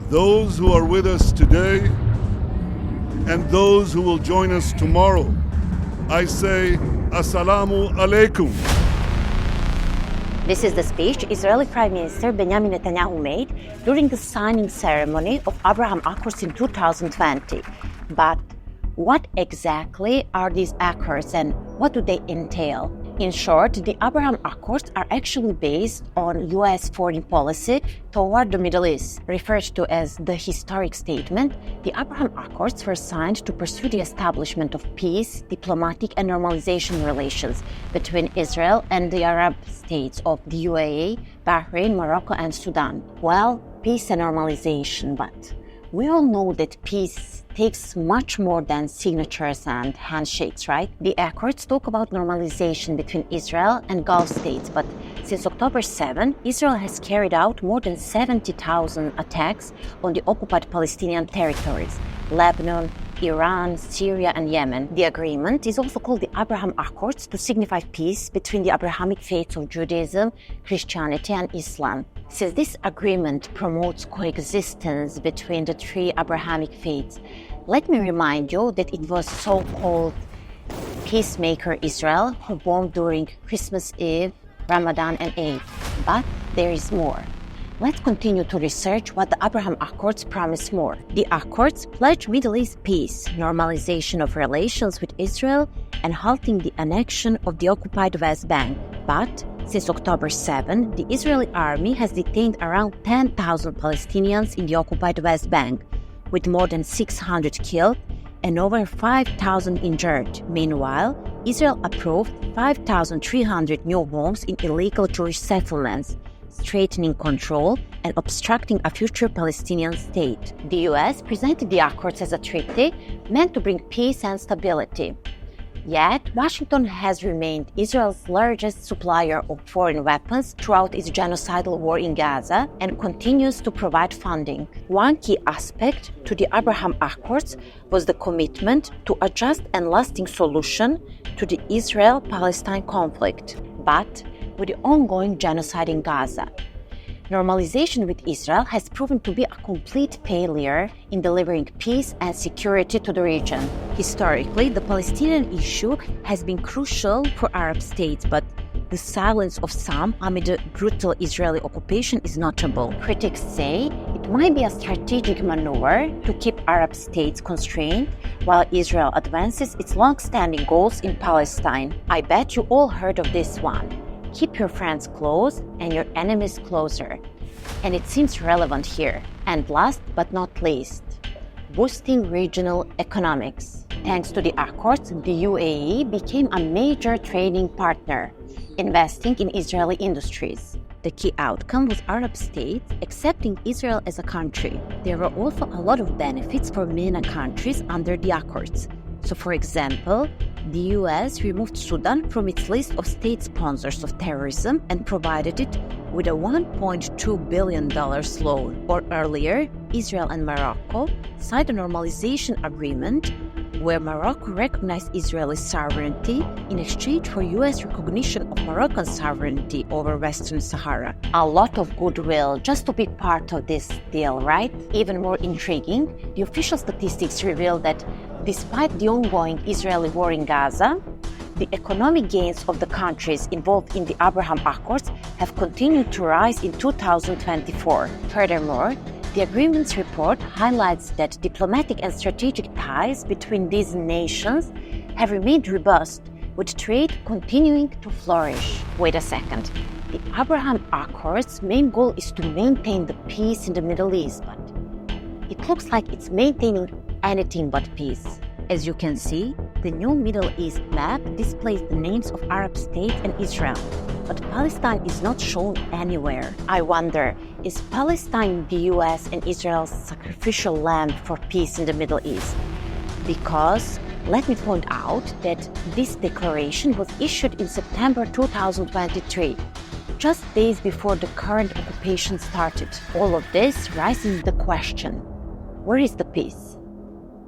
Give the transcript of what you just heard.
those who are with us today and those who will join us tomorrow, I say, Assalamu alaikum. This is the speech Israeli Prime Minister Benjamin Netanyahu made during the signing ceremony of Abraham Accords in 2020. But what exactly are these accords and what do they entail? In short, the Abraham Accords are actually based on U.S. foreign policy toward the Middle East. Referred to as the historic statement, the Abraham Accords were signed to pursue the establishment of peace, diplomatic and normalization relations between Israel and the Arab states of the UAE, Bahrain, Morocco and Sudan. Well, peace and normalization, but we all know that peace takes much more than signatures and handshakes, right? The accords talk about normalization between Israel and Gulf states, but since October 7, Israel has carried out more than 70,000 attacks on the occupied Palestinian territories, Lebanon, Iran, Syria and Yemen. The agreement is also called the Abraham Accords to signify peace between the Abrahamic faiths of Judaism, Christianity and Islam. Since this agreement promotes coexistence between the three Abrahamic faiths, let me remind you that it was so-called peacemaker Israel who bombed during Christmas Eve, Ramadan and Eid. But there is more. Let's continue to research what the Abraham Accords promise more. The Accords pledge Middle East peace, normalization of relations with Israel, and halting the annexion of the occupied West Bank. But since October 7, the Israeli army has detained around 10,000 Palestinians in the occupied West Bank, with more than 600 killed and over 5,000 injured. Meanwhile, Israel approved 5,300 new homes in illegal Jewish settlements, strengthening control and obstructing a future Palestinian state. The U.S. presented the accords as a treaty meant to bring peace and stability. Yet, Washington has remained Israel's largest supplier of foreign weapons throughout its genocidal war in Gaza and continues to provide funding. One key aspect to the Abraham Accords was the commitment to a just and lasting solution to the Israel-Palestine conflict. But with the ongoing genocide in Gaza, normalization with Israel has proven to be a complete failure in delivering peace and security to the region. Historically, the Palestinian issue has been crucial for Arab states, but the silence of some amid the brutal Israeli occupation is notable. Critics say it might be a strategic maneuver to keep Arab states constrained while Israel advances its long-standing goals in Palestine. I bet you all heard of this one. Keep your friends close and your enemies closer. And it seems relevant here. And last but not least, boosting regional economics. Thanks to the accords, the UAE became a major trading partner, investing in Israeli industries. The key outcome was Arab states accepting Israel as a country. There were also a lot of benefits for MENA countries under the accords. So, for example, the US removed Sudan from its list of state sponsors of terrorism and provided it with a $1.2 billion loan. Or earlier, Israel and Morocco signed a normalization agreement where Morocco recognized Israeli sovereignty in exchange for US recognition of Moroccan sovereignty over Western Sahara. A lot of goodwill just to be part of this deal, right? Even more intriguing, the official statistics reveal that despite the ongoing Israeli war in Gaza, the economic gains of the countries involved in the Abraham Accords have continued to rise in 2024. Furthermore, the agreement's report highlights that diplomatic and strategic ties between these nations have remained robust, with trade continuing to flourish. Wait a second. The Abraham Accords' main goal is to maintain the peace in the Middle East, but it looks like it's maintaining anything but peace. As you can see, the new Middle East map displays the names of Arab states and Israel, but Palestine is not shown anywhere. I wonder, is Palestine the US and Israel's sacrificial lamb for peace in the Middle East? Because let me point out that this declaration was issued in September 2023, just days before the current occupation started. All of this raises the question, where is the peace?